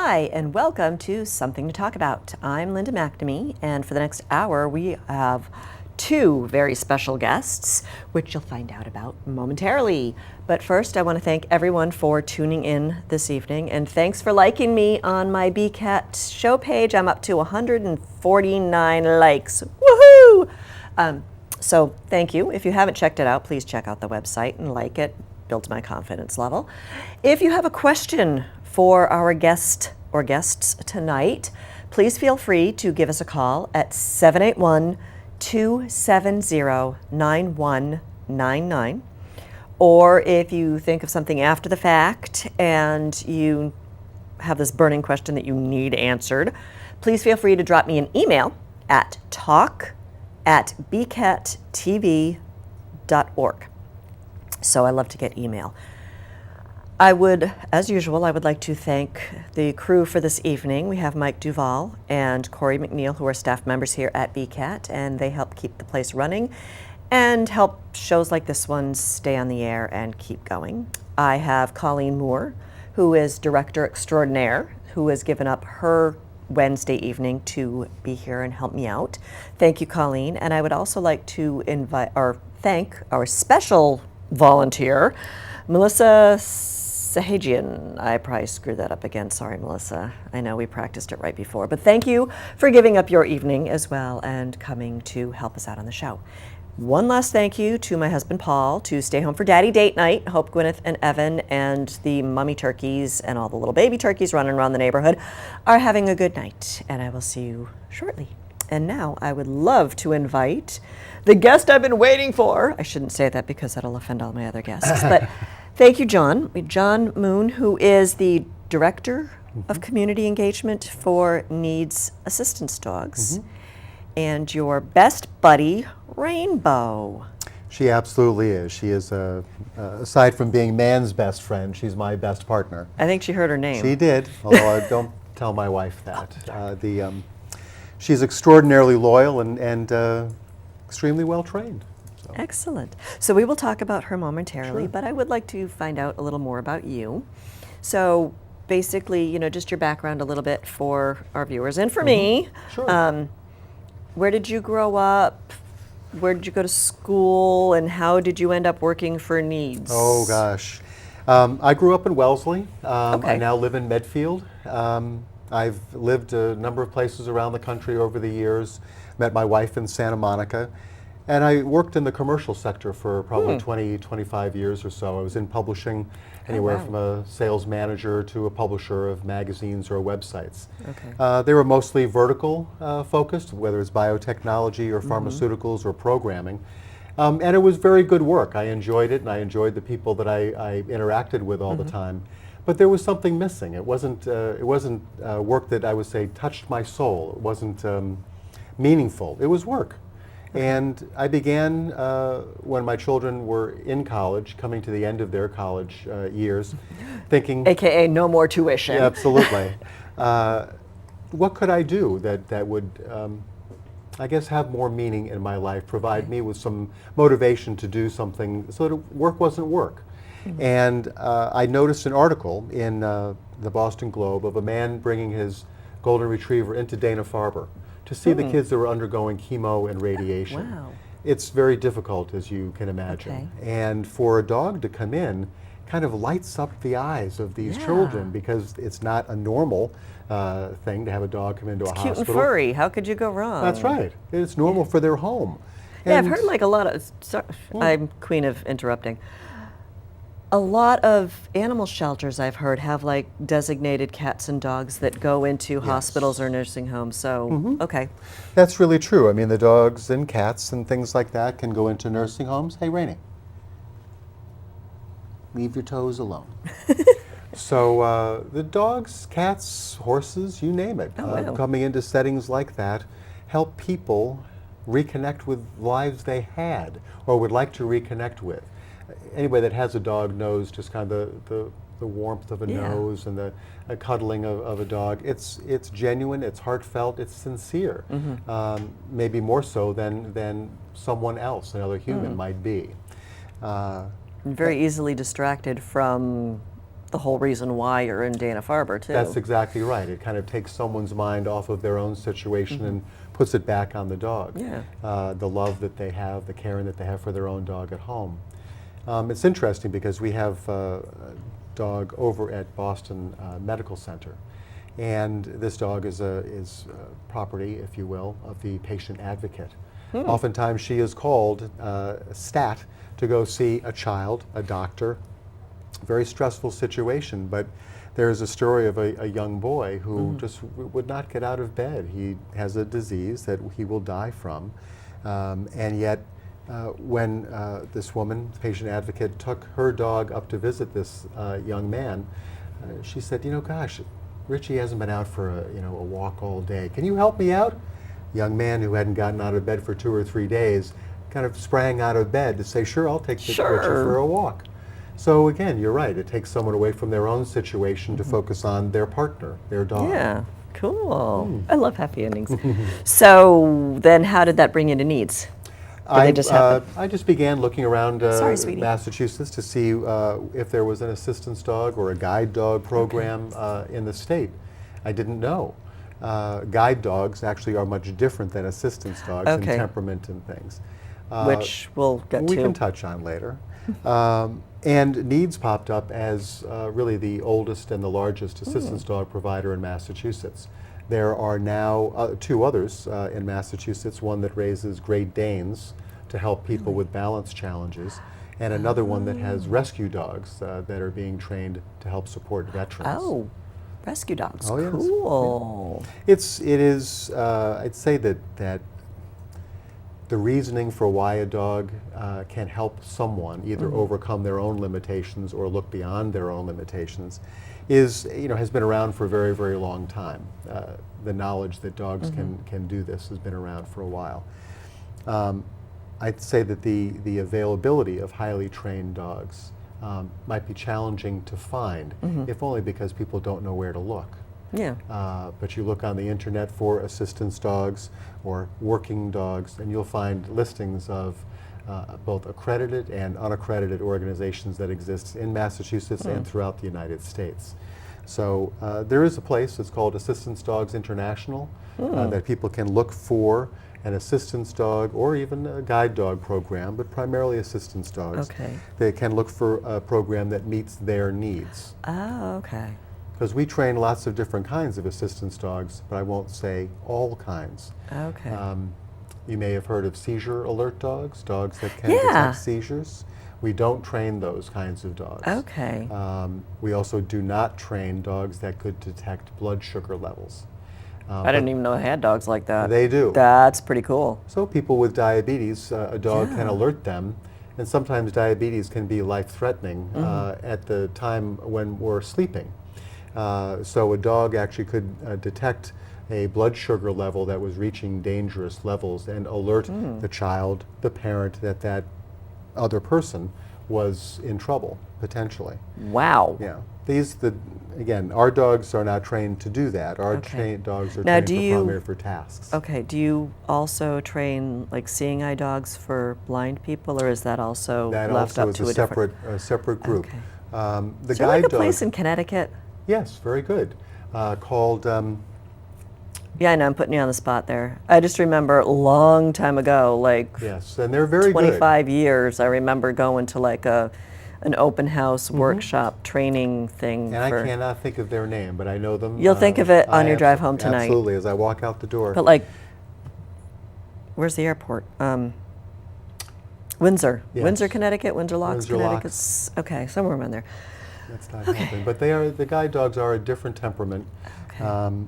Hi, and welcome to Something to Talk About. I'm Linda McNeil, and for the next hour, we have two very special guests, which you'll find out about momentarily. But first, I want to thank everyone for tuning in this evening, and thanks for liking me on my BCAT show page. I'm up to 149 likes. Woohoo! So thank you. If you haven't checked it out, please check out the website and like it. Builds my confidence level. If you have a question for our guest or guests tonight, please feel free to give us a call at 781-270-9199. Or if you think of something after the fact and you have this burning question that you need answered, please feel free to drop me an email at talk@bcattv.org. So I love to get email. As usual, I would like to thank the crew for this evening. We have Mike Duval and Cory McNeil, who are staff members here at BCAT, and they help keep the place running and help shows like this one stay on the air and keep going. I have Colleen Moore, who is director extraordinaire, who has given up her Wednesday evening to be here and help me out. Thank you, Colleen. And I would also like to thank our special volunteer, Melissa Sahagian. I probably screwed that up again. Sorry, Melissa. I know we practiced it right before. But thank you for giving up your evening as well and coming to help us out on the show. One last thank you to my husband, Paul, to stay home for Daddy Date Night. Hope Gwyneth and Evan and the mummy turkeys and all the little baby turkeys running around the neighborhood are having a good night. And I will see you shortly. And now I would love to invite the guest I've been waiting for. I shouldn't say that because that'll offend all my other guests. But thank you, John. John Moon, who is the Director of Community Engagement for NEADS Assistance Dogs. And your best buddy, Rainbow. She absolutely is. She is, aside from being man's best friend, she's my best partner. I think she heard her name. She did, although I don't tell my wife that. She's extraordinarily loyal and extremely well trained. So. Excellent. So we will talk about her momentarily, Sure. but I would like to find out a little more about you. So basically, just your background a little bit for our viewers and for me. Sure. Where did you grow up? Where did you go to school? And how did you end up working for NEADS? Oh, gosh. I grew up in Wellesley. Okay. I now live in Medfield. I've lived a number of places around the country over the years, met my wife in Santa Monica, and I worked in the commercial sector for probably 20, 25 years or so. I was in publishing, anywhere from a sales manager to a publisher of magazines or websites. Okay. They were mostly vertical focused, whether it's biotechnology or pharmaceuticals or programming. And it was very good work. I enjoyed it, and I enjoyed the people that I interacted with all the time. But there was something missing. It wasn't work that I would say touched my soul. It wasn't meaningful. It was work. And I began when my children were in college, coming to the end of their college years, thinking... AKA no more tuition. Yeah, absolutely. What could I do that would, I guess, have more meaning in my life, provide me with some motivation to do something so that work wasn't work? And I noticed an article in the Boston Globe of a man bringing his golden retriever into Dana-Farber to see the kids that were undergoing chemo and radiation. Wow. It's very difficult, as you can imagine. Okay. And for a dog to come in kind of lights up the eyes of these children, because it's not a normal thing to have a dog come into a hospital. Cute and furry. How could you go wrong? That's right. It's normal for their home. Yeah, I've And- heard like a lot of, I'm queen of interrupting. A lot of animal shelters I've heard have like designated cats and dogs that go into hospitals or nursing homes. So, okay. That's really true. I mean, the dogs and cats and things like that can go into nursing homes. Hey, Rainey, leave your toes alone. So the dogs, cats, horses, you name it, wow. coming into settings like that, help people reconnect with lives they had or would like to reconnect with. Anybody that has a dog knows just kind of the warmth of a nose and the cuddling of a dog. It's genuine, it's heartfelt, it's sincere. Maybe more so than someone else, another human might be. Very easily distracted from the whole reason why you're in Dana-Farber, too. That's exactly right. It kind of takes someone's mind off of their own situation and puts it back on the dog. Yeah. The love that they have, the caring that they have for their own dog at home. It's interesting because we have a dog over at Boston Medical Center. And this dog is property, if you will, of the patient advocate. Oftentimes she is called STAT to go see a child, a doctor. Very stressful situation, but there's a story of a young boy who just would not get out of bed. He has a disease that he will die from, and yet when this woman, patient advocate, took her dog up to visit this young man, she said, gosh, Richie hasn't been out for a walk all day. Can you help me out? Young man who hadn't gotten out of bed for 2 or 3 days kind of sprang out of bed to say, sure, I'll take Richie for a walk. So again, you're right. It takes someone away from their own situation to focus on their partner, their dog. Yeah, cool. I love happy endings. So then how did that bring you to NEADS? I just began looking around sweetie. Massachusetts to see if there was an assistance dog or a guide dog program in the state. I didn't know. Guide dogs actually are much different than assistance dogs in temperament and things. Which we'll get to. We can touch on later. And NEADS popped up as really the oldest and the largest assistance dog provider in Massachusetts. There are now 2 others in Massachusetts, one that raises Great Danes to help people with balance challenges, and another one that has rescue dogs that are being trained to help support veterans. Oh, rescue dogs. Oh, yes. Cool. Yeah. It is, I'd say that the reasoning for why a dog can help someone either overcome their own limitations or look beyond their own limitations is, has been around for a very, very long time. The knowledge that dogs can do this has been around for a while. I'd say that the availability of highly trained dogs might be challenging to find, if only because people don't know where to look. Yeah. But you look on the internet for assistance dogs or working dogs, and you'll find listings of both accredited and unaccredited organizations that exist in Massachusetts and throughout the United States. So there is a place that's called Assistance Dogs International that people can look for an assistance dog or even a guide dog program, but primarily assistance dogs. Okay. They can look for a program that meets their needs. Oh, okay. Because we train lots of different kinds of assistance dogs, but I won't say all kinds. Okay. You may have heard of seizure alert dogs that can detect seizures. We don't train those kinds of dogs. Okay. We also do not train dogs that could detect blood sugar levels. I didn't even know I had dogs like that. They do. That's pretty cool. So people with diabetes, a dog can alert them, and sometimes diabetes can be life-threatening at the time when we're sleeping. So a dog actually could detect a blood sugar level that was reaching dangerous levels and alert the child, the parent, that other person was in trouble, potentially. Wow. Yeah. Again, our dogs are not trained to do that. Our dogs are trained primarily for tasks. Okay. Do you also train like seeing eye dogs for blind people, or is that also left up to a separate group? Okay. The is there guide like a dog, place in Connecticut? Yes, very good. Called. Yeah, I know, I'm putting you on the spot there. I just remember a long time ago, like yes, and they're very 25 years, I remember going to like an open house workshop training thing. And I cannot think of their name, but I know them. You'll think of it on your drive home tonight. Absolutely, as I walk out the door. But like, where's the airport? Windsor. Yes. Windsor, Connecticut, Windsor Locks, Windsor Connecticut. Locks. Okay, somewhere around there. That's not helping. But the guide dogs are a different temperament. Okay.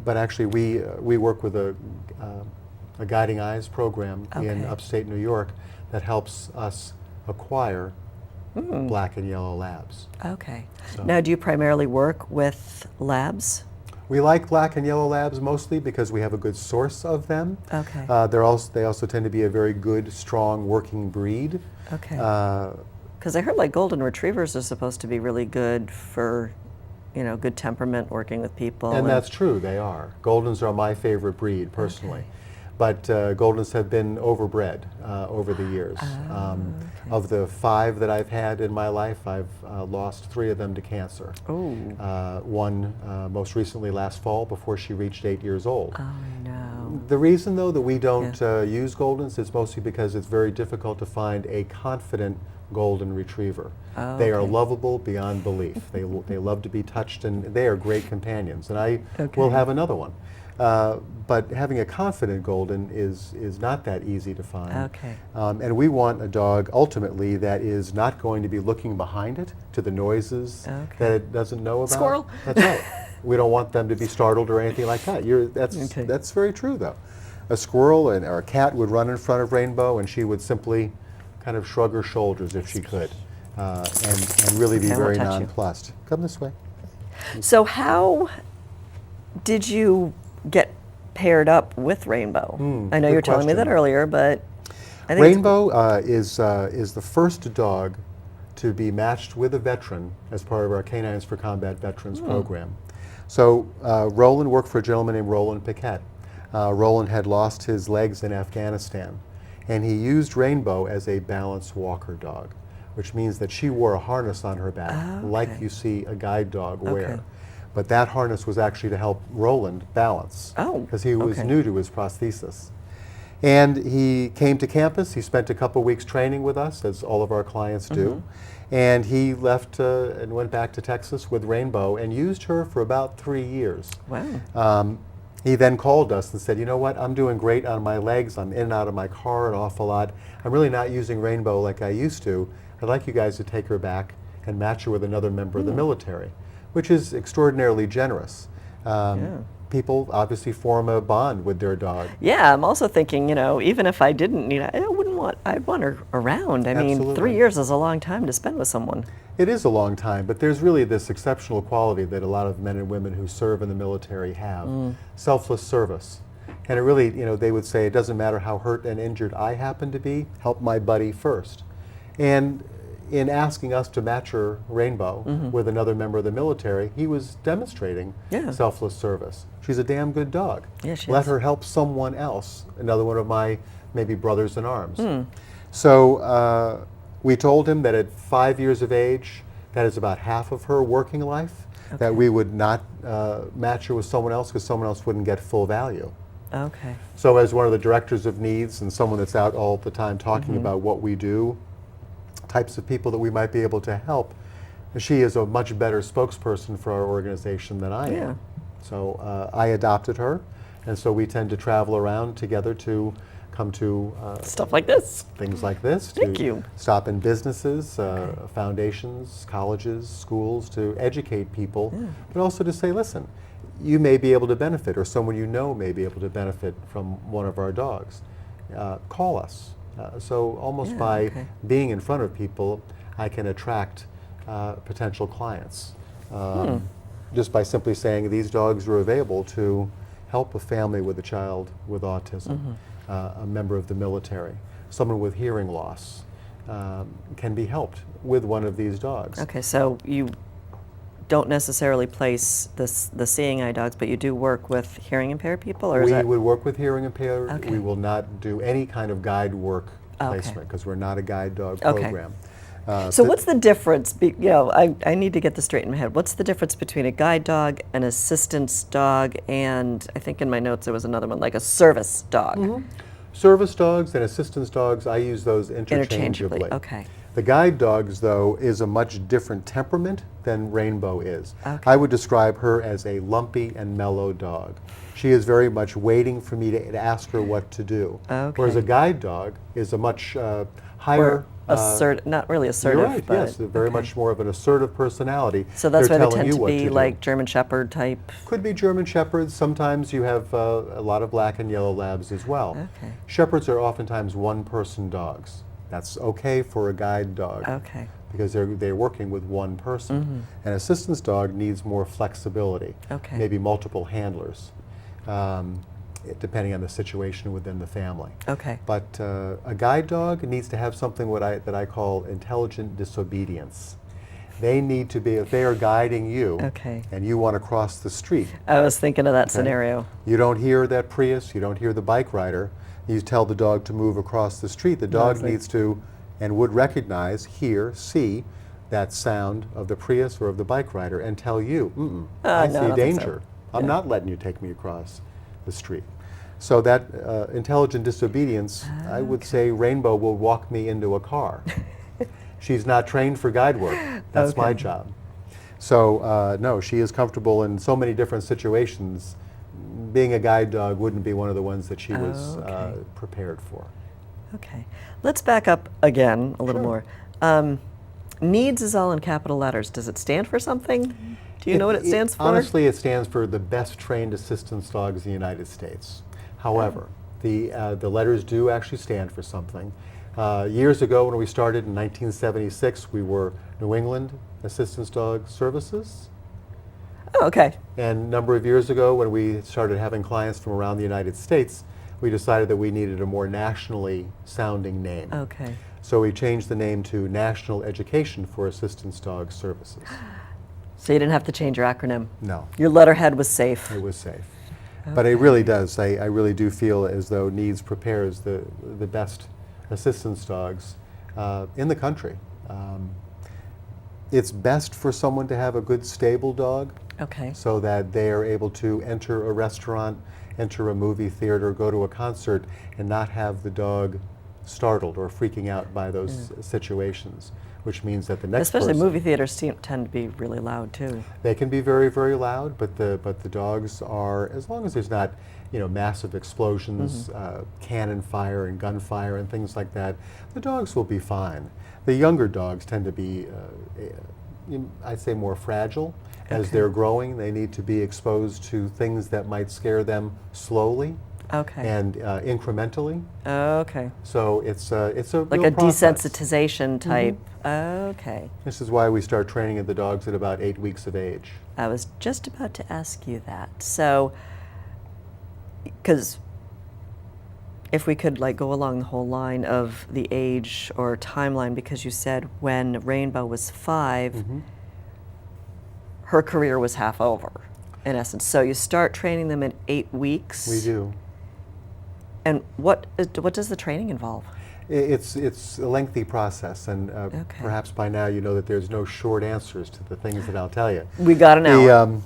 But actually, we work with a Guiding Eyes program in upstate New York that helps us acquire black and yellow labs. Okay. So. Now, do you primarily work with labs? We like black and yellow labs mostly because we have a good source of them. Okay. They also tend to be a very good, strong working breed. Okay. Because I heard like golden retrievers are supposed to be really good for, good temperament, working with people. And that's true, they are. Goldens are my favorite breed, personally. but Goldens have been overbred over the years. Of the 5 that I've had in my life, I've lost 3 of them to cancer. Oh. One most recently last fall before she reached 8 years old. Oh, no. The reason, though, that we don't use Goldens is mostly because it's very difficult to find a confident golden retriever. Oh, they are okay. lovable beyond belief. They love to be touched, and they are great companions. And I will have another one. But having a confident golden is not that easy to find. Okay. And we want a dog ultimately that is not going to be looking behind it to the noises that it doesn't know about. Squirrel. That's right. We don't want them to be startled or anything like that. That's very true, though. A squirrel or a cat would run in front of Rainbow, and she would simply kind of shrug her shoulders if she could, and really be very nonplussed. Come this way. So how did you get paired up with Rainbow? I know you were telling me that earlier, but I think Rainbow is the first dog to be matched with a veteran as part of our Canines for Combat Veterans program. So Roland worked for a gentleman named Roland Piquet. Roland had lost his legs in Afghanistan, and he used Rainbow as a balance walker dog, which means that she wore a harness on her back, like you see a guide dog wear. But that harness was actually to help Roland balance, because he was new to his prosthesis. And he came to campus. He spent a couple weeks training with us, as all of our clients do. And he left and went back to Texas with Rainbow and used her for about 3 years. Wow. He then called us and said, you know what, I'm doing great on my legs. I'm in and out of my car an awful lot. I'm really not using Rainbow like I used to. I'd like you guys to take her back and match her with another member of the military, which is extraordinarily generous. People obviously form a bond with their dog. Yeah, I'm also thinking, you know, even if I didn't need it, I'd want her around. I mean, 3 years is a long time to spend with someone. It is a long time, but there's really this exceptional quality that a lot of men and women who serve in the military have, selfless service. And it really, you know, they would say, it doesn't matter how hurt and injured I happen to be, help my buddy first. And in asking us to match her Rainbow with another member of the military, he was demonstrating selfless service. She's a damn good dog. Yeah, she Let is. her help someone else, another one of my maybe brothers in arms. So we told him that at 5 years of age, that is about half of her working life, that we would not match her with someone else because someone else wouldn't get full value. Okay. So as one of the directors of NEADS and someone that's out all the time talking about what we do, types of people that we might be able to help, she is a much better spokesperson for our organization than I am. So I adopted her, and so we tend to travel around together to come to Stuff like this. things like this, Thank to you. stop in businesses, foundations, colleges, schools, to educate people, but also to say, listen, you may be able to benefit, or someone you know may be able to benefit from one of our dogs. Call us. So almost by being in front of people, I can attract potential clients. Just by simply saying these dogs are available to help a family with a child with autism, a member of the military, someone with hearing loss can be helped with one of these dogs. Okay, so you don't necessarily place the seeing eye dogs, but you do work with hearing impaired people, or is We that? would work with hearing impaired. Okay. We will not do any kind of guide work placement because we're not a guide dog program. So what's the difference? You know, I need to get this straight in my head. What's the difference between a guide dog, an assistance dog, and I think in my notes there was another one, like a service dog? Service dogs and assistance dogs, I use those interchangeably. Okay. The guide dogs, though, is a much different temperament than Rainbow is. Okay. I would describe her as a lumpy and mellow dog. She is very much waiting for me to ask her what to do. Okay. Whereas a guide dog is a much higher... not really assertive, You're right, but yes, very much more of an assertive personality. So that's why They're they telling tend you to what be do. like German Shepherd type. Could be German Shepherds. Sometimes you have a lot of black and yellow labs as well. Okay. Shepherds are oftentimes one-person dogs. That's okay for a guide dog Okay. because they're working with one person. An assistance dog needs more flexibility, Okay. maybe multiple handlers, depending on the situation within the family. Okay. But a guide dog needs to have something that I call intelligent disobedience. They need to be, if they are guiding you Okay. and you want to cross the street, I was thinking of that okay, scenario. you don't hear that Prius, you don't hear the bike rider, you tell the dog to move across the street. The dog Lovely. needs to and would recognize, hear, see that sound of the Prius or of the bike rider and tell you, I no, see I don't think so. danger. I'm Yeah. not letting you take me across the street. So that intelligent disobedience, I would say Rainbow will walk me into a car. She's not trained for guide work. That's my Okay. job. So no, she is comfortable in so many different situations. Being a guide dog wouldn't be one of the ones that she was Okay. prepared for. Okay. Let's back up again a little Sure. more. NEADS is all in capital letters. Does it stand for something? Do you know what it stands for? Honestly, it stands for the best trained assistance dogs in the United States. However, the letters do actually stand for something. Years ago, when we started in 1976, we were New England Assistance Dog Services. Oh, okay. And a number of years ago, when we started having clients from around the United States, we decided that we needed a more nationally sounding name. Okay. So we changed the name to National Education for Assistance Dog Services. So you didn't have to change your acronym. No, Your letterhead was safe. it was safe. But it really does. I really do feel as though NEADS prepares the best assistance dogs in the country. It's best for someone to have a good stable dog Okay. so that they are able to enter a restaurant, enter a movie theater, go to a concert, and not have the dog startled or freaking out by those situations, which means that the next Especially person, movie theaters tend to be really loud too. they can be very, very loud, but the dogs are, as long as there's not, massive explosions, cannon fire and gunfire and things like that, the dogs will be fine. The younger dogs tend to be, I'd say, more fragile. As Okay. they're growing, they need to be exposed to things that might scare them slowly Okay. and incrementally. Okay. So it's a Like real a process. desensitization type. Okay. This is why we start training the dogs at about 8 weeks of age. I was just about to ask you that. So, because if we could go along the whole line of the age or timeline, because you said when Rainbow was 5, her career was half over, in essence. So you start training them at 8 weeks. We do. And what does the training involve? It's a lengthy process, and Okay. perhaps by now you know that there's no short answers to the things that I'll tell you. We got an hour,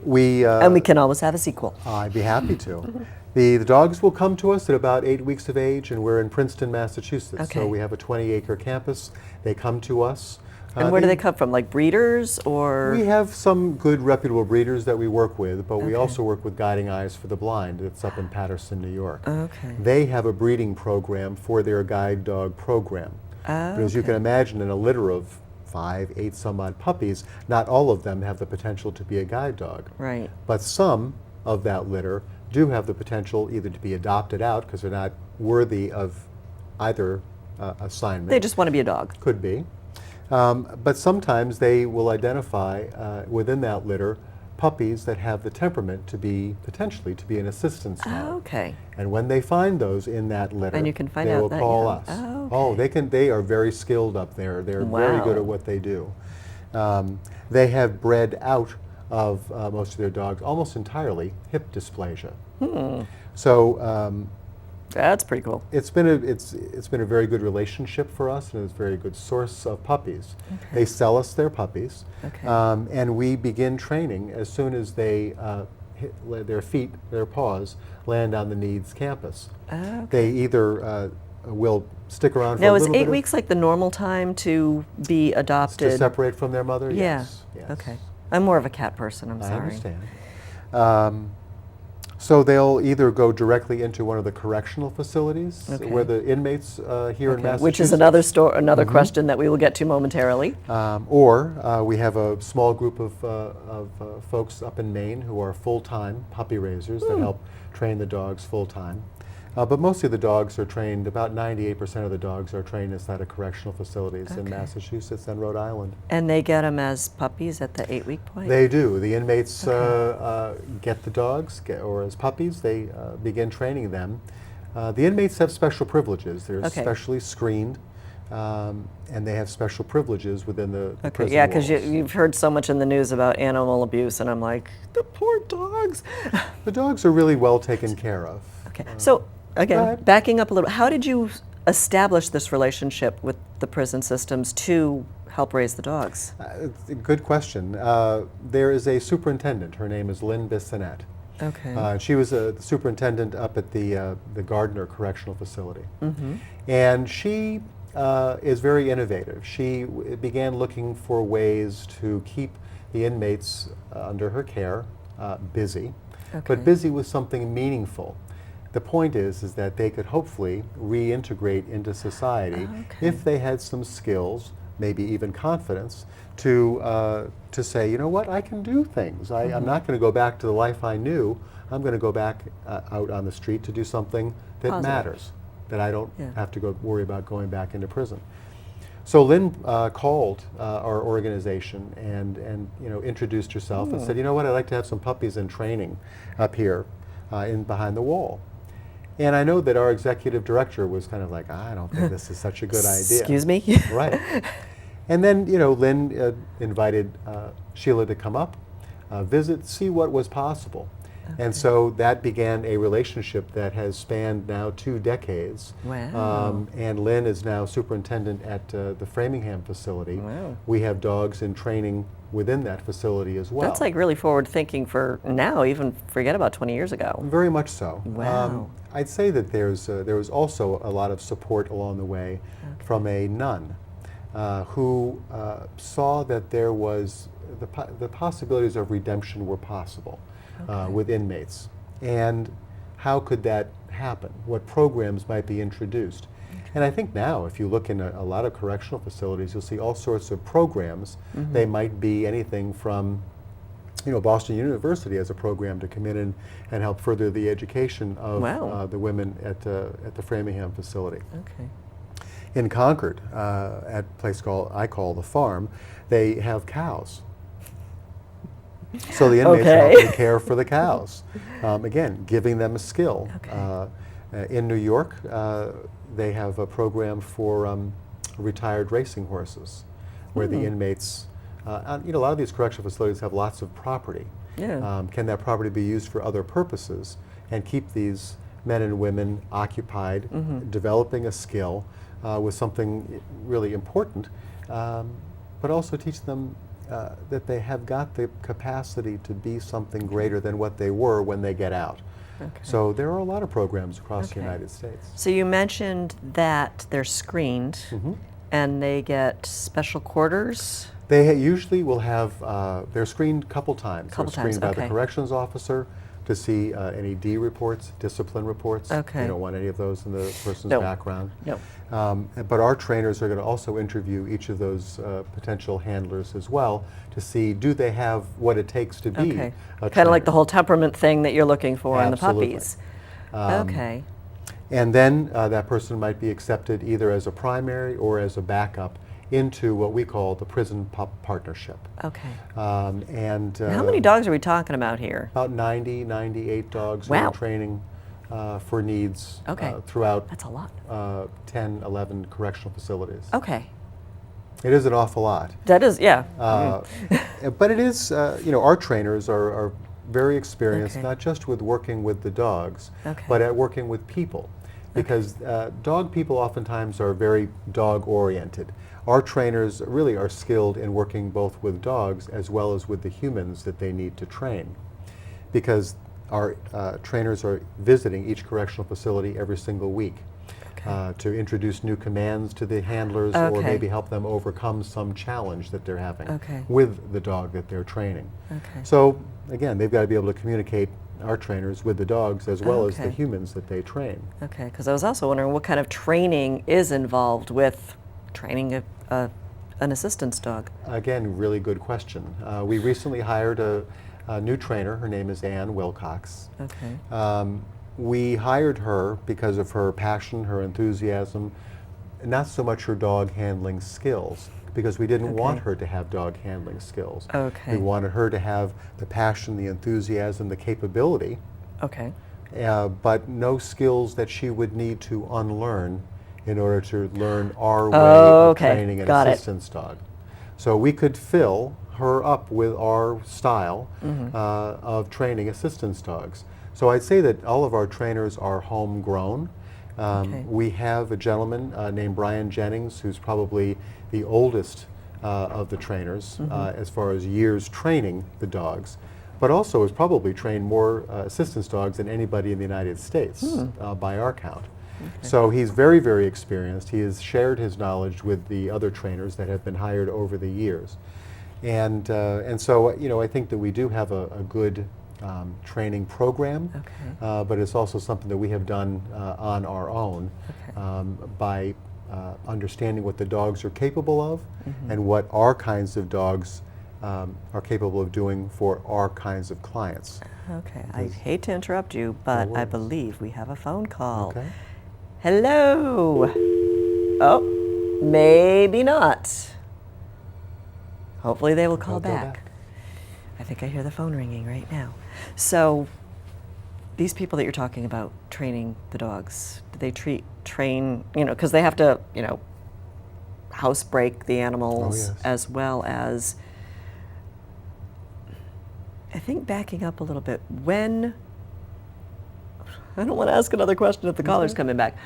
and we can always have a sequel. I'd be happy to. The dogs will come to us at about 8 weeks of age, and we're in Princeton, Massachusetts. Okay. So we have a 20-acre campus. They come to us. And where do they come from? Like breeders or? We have some good reputable breeders that we work with, but we Okay. also work with Guiding Eyes for the Blind. It's up in Paterson, New York. Okay. They have a breeding program for their guide dog program. But as you can Okay. imagine, in a litter of 5, 8 some odd puppies, not all of them have the potential to be a guide dog. Right. But some of that litter do have the potential either to be adopted out because they're not worthy of either assignment. They just want to be a dog. Could be. But sometimes they will identify within that litter puppies that have the temperament to be potentially to be an assistance dog. Okay. And when they find those in that litter, And you can find they out will that call young. us. Oh, Oh, okay. they are very skilled up there. They're very good Wow. at what they do. They have bred out of most of their dogs almost entirely hip dysplasia. So That's pretty cool. it's been a very good relationship for us, and it's a very good source of puppies. They sell us their puppies, Okay. and we begin training as soon as they their feet, their paws, land on the NEADS campus. Okay. They either will stick around for Now, a is little 8 bit weeks like the normal time to be to adopted? separate from their mother. Yeah. Yes. Yes. Okay. I'm more of a cat person. I'm I sorry. understand. So they'll either go directly into one of the correctional facilities Okay. where the inmates here in Okay. Massachusetts. Which is another question that we will get to momentarily. Or we have a small group of folks up in Maine who are full-time puppy raisers that help train the dogs full-time. But mostly the dogs are trained, about 98% of the dogs are trained inside of correctional facilities in Okay. Massachusetts and Rhode Island. And they get them as puppies at the 8-week point? They do. The inmates get the dogs, or as puppies, they begin training them. The inmates have special privileges. They're Okay. specially screened. and they have special privileges within the Okay, prison yeah, because walls. you've heard so much in the news about animal abuse, and I'm like, the poor dogs. The dogs are really well taken care of. Okay, so Go again, ahead. backing up a little, how did you establish this relationship with the prison systems to help raise the dogs? It's a good question. There is a superintendent. Her name is Lynn Bissonette. Okay. She was a superintendent up at the Gardner Correctional Facility. Mm-hmm. And she is very innovative. She began looking for ways to keep the inmates under her care busy, Okay. but busy with something meaningful. The point is that they could hopefully reintegrate into society Okay. if they had some skills, maybe even confidence, to say, you know what, I can do things. I'm not going to go back to the life I knew. I'm going to go back out on the street to do something that Positive. matters, that I don't Yeah. have to go worry about going back into prison. So Lynn called our organization and introduced herself and said, you know what, I'd like to have some puppies in training up here in behind the wall. And I know that our executive director was kind of like, I don't think this is such a good idea. Excuse me? Right. And then, Lynn invited Sheila to come up, visit, see what was possible. Okay. And so that began a relationship that has spanned now 2 decades. Wow. And Lynn is now superintendent at the Framingham facility. Wow. We have dogs in training within that facility as well. That's like really forward thinking for now, even forget about 20 years ago. Very much so. Wow. I'd say that there was also a lot of support along the way from a nun who saw that there was the possibilities of redemption were possible with inmates. And how could that happen? What programs might be introduced? And I think now, if you look in a lot of correctional facilities, you'll see all sorts of programs. They might be anything from, Boston University has a program to come in and help further the education of Wow. the women at the Framingham facility. Okay. In Concord, at a place I call the farm, they have cows. So the inmates are Okay. helping care for the cows. Again, giving them a skill. Okay. In New York, they have a program for retired racing horses, where the inmates, a lot of these correctional facilities have lots of property. Yeah. Can that property be used for other purposes and keep these men and women occupied, developing a skill with something really important, but also teach them that they have got the capacity to be something greater than what they were when they get out. Okay. So there are a lot of programs across the Okay. United States. So you mentioned that they're screened and they get special quarters. They usually will have, they're screened a couple times. Couple They're screened times, by okay. the corrections officer to see any D reports, discipline reports. Okay. You don't want any of those in the person's No. background. No. But our trainers are going to also interview each of those potential handlers as well to see, do they have what it takes to be Okay. a Kind of like trainer? the whole temperament thing that you're looking for in the Absolutely. puppies. Um, Okay. And then that person might be accepted either as a primary or as a backup into what we call the prison pup partnership. Okay. And Now, how many dogs are we talking about here? About 90, 98 dogs who Wow. are training for NEADS Okay. throughout That's a lot. 10, 11 correctional facilities. Okay. It is an awful lot. That is, yeah. But it is, our trainers are very experienced, Okay. not just with working with the dogs, Okay. but at working with people. Because dog people oftentimes are very dog-oriented. Our trainers really are skilled in working both with dogs as well as with the humans that they need to train. Because our trainers are visiting each correctional facility every single week to introduce new commands to the handlers or Okay. maybe help them overcome some challenge that they're having Okay. with the dog that they're training. Okay. So again, they've got to be able to communicate, our trainers, with the dogs as well as the Okay. humans that they train. Okay, because I was also wondering what kind of training is involved with training an assistance dog. Again, really good question. We recently hired a new trainer. Her name is Ann Wilcox. Okay. We hired her because of her passion, her enthusiasm, not so much her dog handling skills, because we didn't want Okay. her to have dog handling skills. Okay. We wanted her to have the passion, the enthusiasm, the capability, Okay. but no skills that she would need to unlearn in order to learn our way Oh, of okay. training an Got it. assistance dog. So we could fill her up with our style of training assistance dogs. So I'd say that all of our trainers are homegrown. Okay. We have a gentleman named Brian Jennings, who's probably the oldest of the trainers as far as years training the dogs, but also has probably trained more assistance dogs than anybody in the United States by our count. So he's very, very experienced. He has shared his knowledge with the other trainers that have been hired over the years. And so, you know, I think that we do have a good training program, but it's also something that we have done on our own by understanding what the dogs are capable of and what our kinds of dogs are capable of doing for our kinds of clients. Okay, I hate to interrupt you, but I worries. believe we have a phone call. Okay. Hello. Oh, maybe not. Hopefully they will call They'll go back. I think I hear the phone ringing right now. So these people that you're talking about training the dogs, do they train, you know, because they have to, you know, housebreak the animals as well as, I think backing up a little bit, when, I don't want to ask another question if the caller's coming back.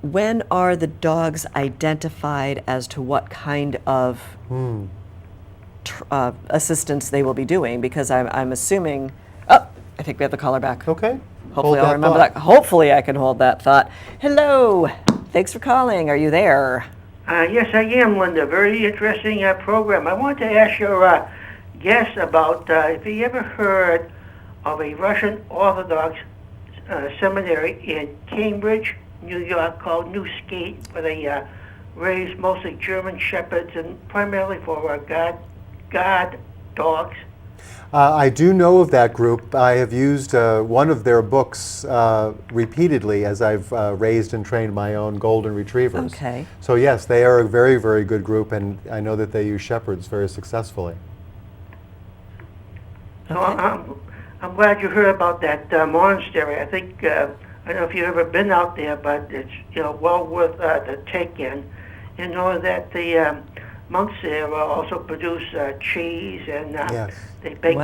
When are the dogs identified as to what kind of assistance they will be doing? Because I'm assuming, oh, I think we have the caller back. Okay. Hopefully I'll remember that. Hopefully I can hold that thought. Hello. Thanks for calling. Are you there? Yes, I am, Linda. Very interesting program. I want to ask your guest about if you ever heard of a Russian Orthodox seminary in Cambridge, New York, called New Skate, where they raise mostly German Shepherds and primarily for guard dogs. I do know of that group. I have used one of their books repeatedly as I've raised and trained my own golden retrievers. Okay. So yes, they are a very, very good group, and I know that they use shepherds very successfully. So I'm glad you heard about that monastery. I think, I don't know if you've ever been out there, but it's, you know, well worth the take-in. You know that the monks there also produce cheese, and they bake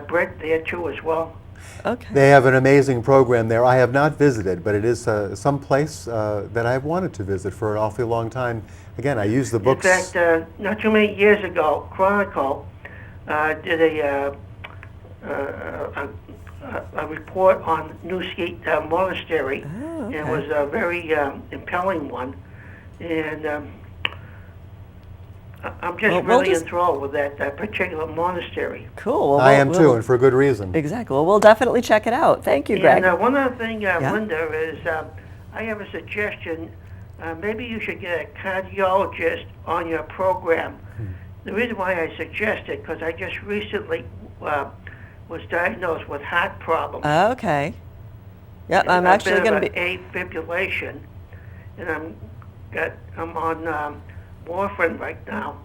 bread there too as well. Okay. They have an amazing program there. I have not visited, but it is some place that I've wanted to visit for an awfully long time. Again, I use the books. In fact, not too many years ago, Chronicle did a report on New Skate Monastery, and it was a very impelling one. And I'm just really enthralled with that particular monastery. Cool. Well, I am too, and for good reason. Exactly. Well, we'll definitely check it out. Thank you, Greg. And one other thing, Linda, is I have a suggestion. Maybe you should get a cardiologist on your program. The reason why I suggest it, because I just recently was diagnosed with heart problems. Okay. Yeah, I'm actually going to be afibrillation, and I'm on warfarin right now.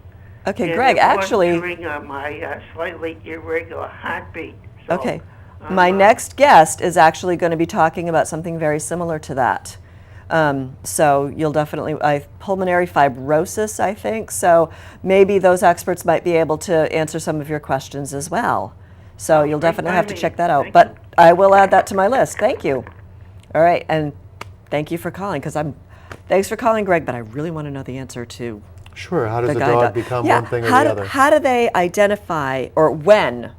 Okay, and Greg, actually, during my slightly irregular heartbeat. So, okay, my next guest is actually going to be talking about something very similar to that. So you'll definitely, pulmonary fibrosis, I think. So maybe those experts might be able to answer some of your questions as well. So you'll definitely have to check that out. But I will add that to my list. Thank you. All right, and thank you for calling, because thanks for calling, Greg, but I really want to know the answer to Sure. How does a dog become one thing or the other? How do they identify, or when,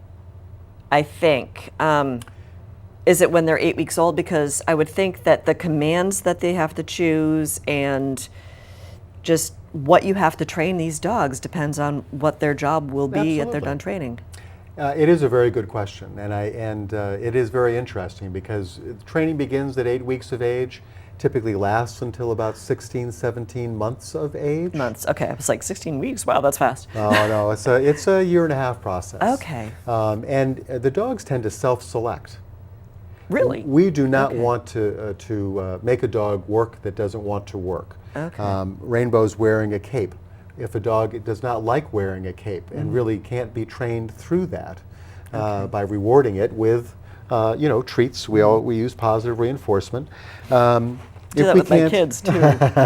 I think, is it when they're 8 weeks old? Because I would think that the commands that they have to choose and just what you have to train these dogs depends on what their job will be if they're done training. It is a very good question, and it is very interesting because training begins at 8 weeks of age, typically lasts until about 16, 17 months of age. Months, okay. I was like 16 weeks, wow, that's fast. Oh, no, it's a year and a half process. Okay. And the dogs tend to self-select. Really? We do not want to make a dog work that doesn't want to work. Okay. Rainbow's wearing a cape. If a dog does not like wearing a cape and really can't be trained through that by rewarding it with treats, we use positive reinforcement. Do that with my kids too.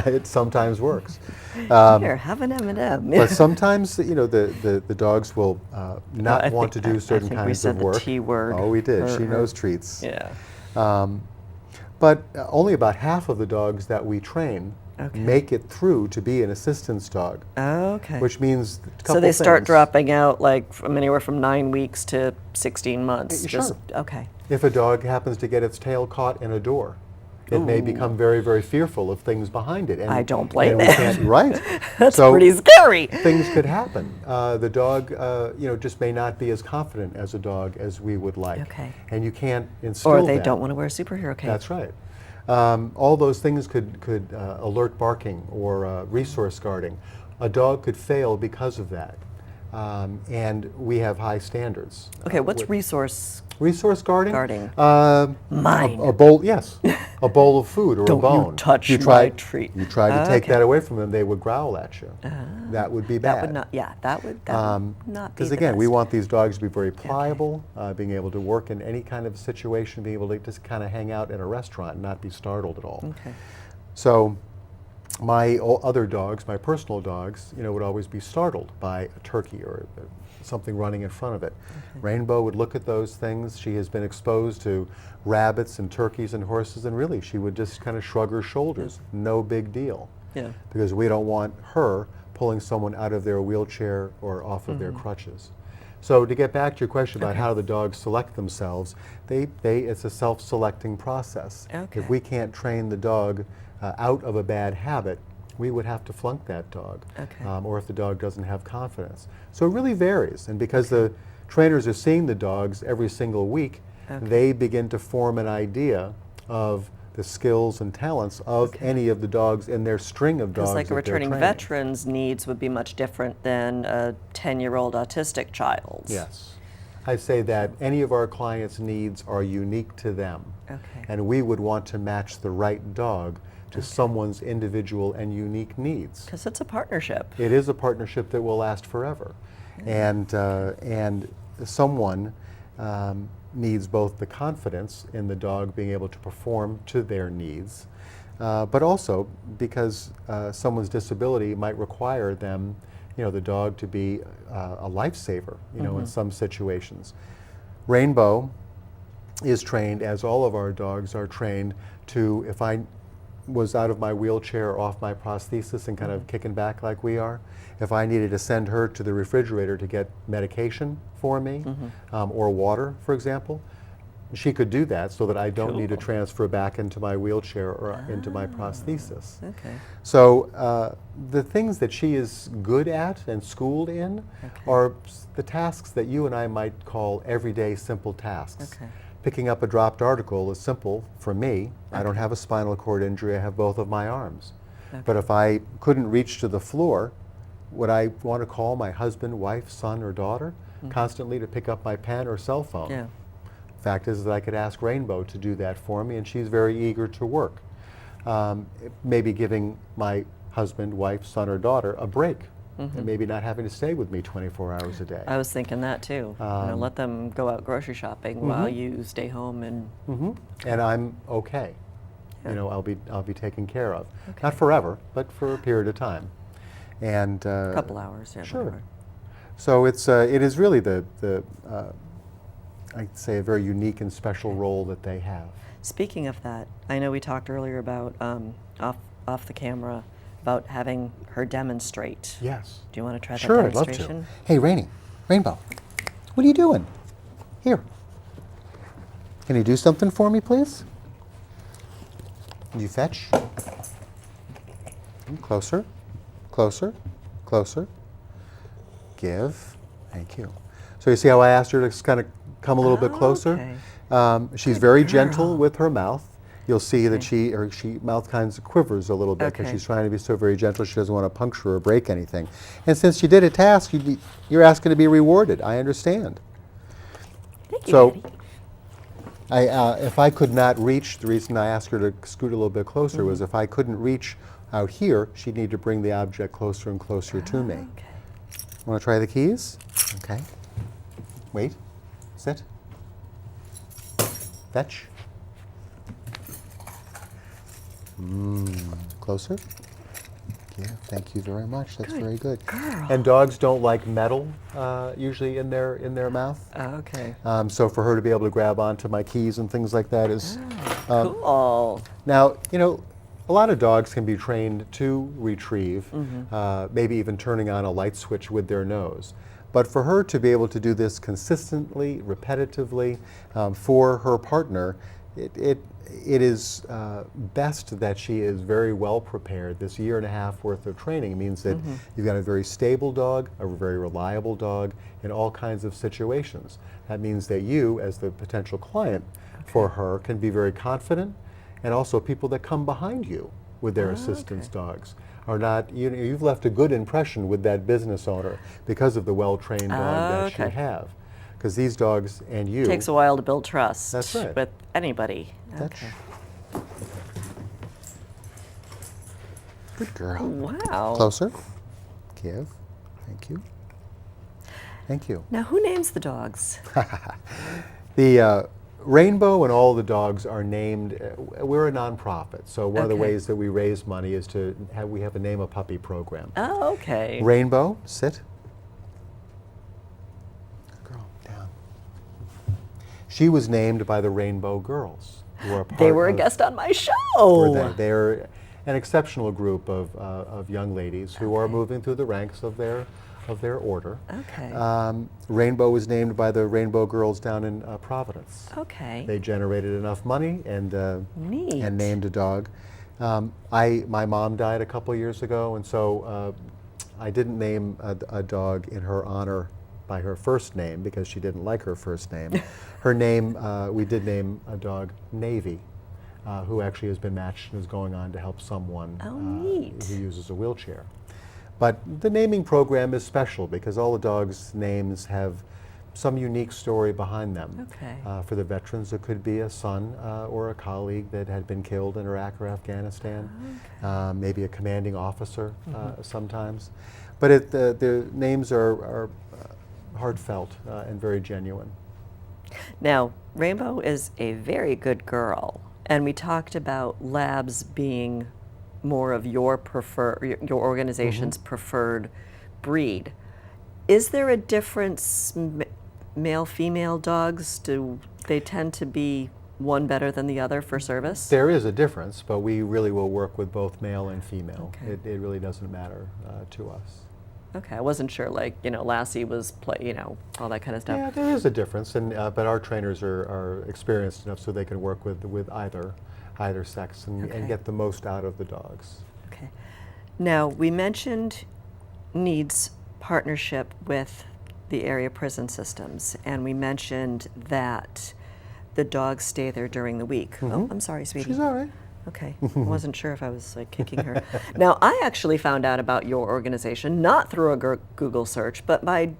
It sometimes works. Here, have an M&M. But sometimes, the dogs will not want to do certain I think kinds we said of work. the T word. Oh, we did. She knows treats. Yeah. But only about half of the dogs that we train make it through to be an assistance dog. Okay. Which means a couple So they start things. dropping out like from anywhere from 9 weeks to 16 months. Sure. Okay. If a dog happens to get its tail caught in a door, it may become very, very fearful of things behind it. And, I don't blame it. Right. That's So pretty scary. things could happen. The dog, just may not be as confident as a dog as we would like. Okay. And you can't instill Or they that. don't want to wear a superhero cape. That's right. All those things could alert barking or resource guarding. A dog could fail because of that. And we have high standards. Okay, what's resource guarding? guarding? Mine. A bowl, yes. A bowl of food or Don't a bone. you touch my tried, treat. You tried to take Okay. that away from them, they would growl at you. That would be bad. That would not, yeah, that would not be Because the again, we best. want these dogs to be very pliable, being able to work in any kind of situation, being able to just kind of hang out in a restaurant and not be startled at all. Okay. So my other dogs, my personal dogs, would always be startled by a turkey or something running in front of it. Rainbow would look at those things. She has been exposed to rabbits and turkeys and horses, and really she would just kind of shrug her shoulders. No big deal. Yeah. Because we don't want her pulling someone out of their wheelchair or off of their crutches. So to get back to your question about how the dogs select themselves, it's a self-selecting process. Okay. If we can't train the dog out of a bad habit, we would have to flunk that dog. Okay. Or if the dog doesn't have confidence. So it really varies. And because the trainers are seeing the dogs every single week, they begin to form an idea of the skills and talents of any of the dogs in their string of dogs. Because like a that they're returning training. veteran's needs would be much different than a 10-year-old autistic child's. Yes. I say that any of our clients' needs are unique to them. Okay. And we would want to match the right dog to someone's individual and unique needs. Because it's a partnership. It is a partnership that will last forever. And someone needs both the confidence in the dog being able to perform to their needs, but also because someone's disability might require them, the dog to be a lifesaver, in some situations. Rainbow is trained, as all of our dogs are trained, to, if I was out of my wheelchair or off my prosthesis and kind of kicking back like we are, if I needed to send her to the refrigerator to get medication for me, or water, for example, she could do that so that I don't need to transfer back into my wheelchair or into my prosthesis. Okay. So the things that she is good at and schooled in are the tasks that you and I might call everyday simple tasks. Okay. Picking up a dropped article is simple for me. I don't have a spinal cord injury, I have both of my arms. But if I couldn't reach to the floor, would I want to call my husband, wife, son, or daughter constantly to pick up my pen or cell phone? Yeah. Fact is that I could ask Rainbow to do that for me, and she's very eager to work. Maybe giving my husband, wife, son, or daughter a break, and maybe not having to stay with me 24 hours a day. I was thinking that too. Let them go out grocery shopping while you stay home and. And I'm okay. I'll be taken care of. Not forever, but for a period of time. And A couple hours, yeah. Sure. whatever. So it is really I'd say a very unique and special role that they have. Speaking of that, I know we talked earlier about off the camera about having her demonstrate. Yes. Do you want to try Sure, that I'd love demonstration? to. Hey, Rainbow, what are you doing? Here. Can you do something for me, please? Can you fetch? Closer, closer, closer. Give. Thank you. So you see how I asked her to kind of come a little bit closer? Okay. She's very gentle with her mouth. You'll see that her mouth kind of quivers a little bit because she's trying to be so very gentle. She doesn't want to puncture or break anything. And since you did a task, you're asking to be rewarded. I understand. Thank you, So, Daddy. if I could not reach, the reason I asked her to scoot a little bit closer was if I couldn't reach out here, she'd need to bring the object closer and closer to me. Okay. Want to try the keys? Okay. Wait. Sit. Fetch. Closer. Yeah, thank you very much. That's very good. girl. And dogs don't like metal usually in their mouth. Okay. So for her to be able to grab onto my keys and things like that is Cool. now, a lot of dogs can be trained to retrieve, maybe even turning on a light switch with their nose. But for her to be able to do this consistently, repetitively, for her partner, it is best that she is very well prepared. This year and a half worth of training means that you've got a very stable dog, a very reliable dog in all kinds of situations. That means that you, as the potential client for her, can be very confident, and also people that come behind you with their assistance dogs are not, you've left a good impression with that business owner because of the well-trained dog that you have. Because these dogs and you... Takes a while to build trust. That's right. With anybody. That's Okay. Good girl. Wow. Closer. Give. Thank you. Thank you. Now, who names the dogs? The Rainbow and all the dogs are named. We're a nonprofit, so one of the Okay. ways that we raise money is to we have a Name a Puppy program. Oh, okay. Rainbow, sit. Good girl, down. She was named by the Rainbow Girls, who are a part They were a of- guest on my were show. they? They're an exceptional group of young ladies who are moving through the ranks of their order. Okay. Rainbow was named by the Rainbow Girls down in Providence. Okay. They generated enough money and Neat. named a dog. My mom died a couple years ago, and so I didn't name a dog in her honor by her first name because she didn't like her first name. Her name, we did name a dog Navy, who actually has been matched and is going on to help someone neat. who uses a wheelchair. But the naming program is special because all the dogs' names have some unique story behind them. Okay. For the veterans, it could be a son or a colleague that had been killed in Iraq or Afghanistan, maybe a commanding officer sometimes. But the names are heartfelt and very genuine. Now, Rainbow is a very good girl, and we talked about labs being more of your organization's preferred breed. Is there a difference, male-female dogs? Do they tend to be one better than the other for service? There is a difference, but we really will work with both male and female. Okay. It really doesn't matter to us. Okay, I wasn't sure, like, Lassie was all that kind of stuff. Yeah, there is a difference, and but our trainers are experienced enough so they can work with either sex and get the most out of the dogs. Okay. Now, we mentioned NEADS partnership with the area prison systems, and we mentioned that the dogs stay there during the week. Oh, I'm sorry, sweetie. She's all right. Okay, I wasn't sure if I was kicking her. Now, I actually found out about your organization, not through a Google search, but my